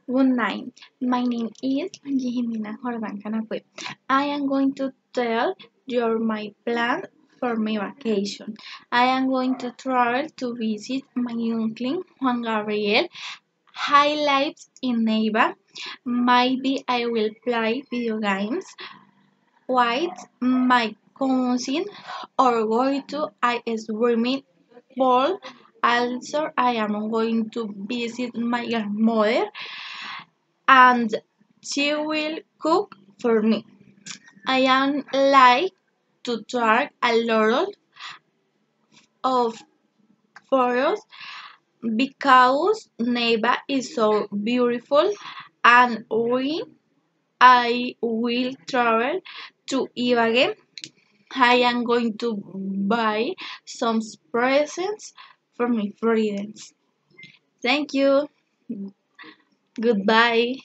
Good night. My name is Jimena Jordan Canacue. I am going to tell you my plan for my vacation. I am going to travel to visit my uncle Juan Gabriel. Highlights in Neiva. Maybe I will play video games with my cousin or go to a swimming pool. Also, I am going to visit my grandmother and she will cook for me. I am like to take a lot of photos because Neiva is so beautiful and I will travel to Ibagué. I am going to buy some presents for my friends. Thank you. Goodbye.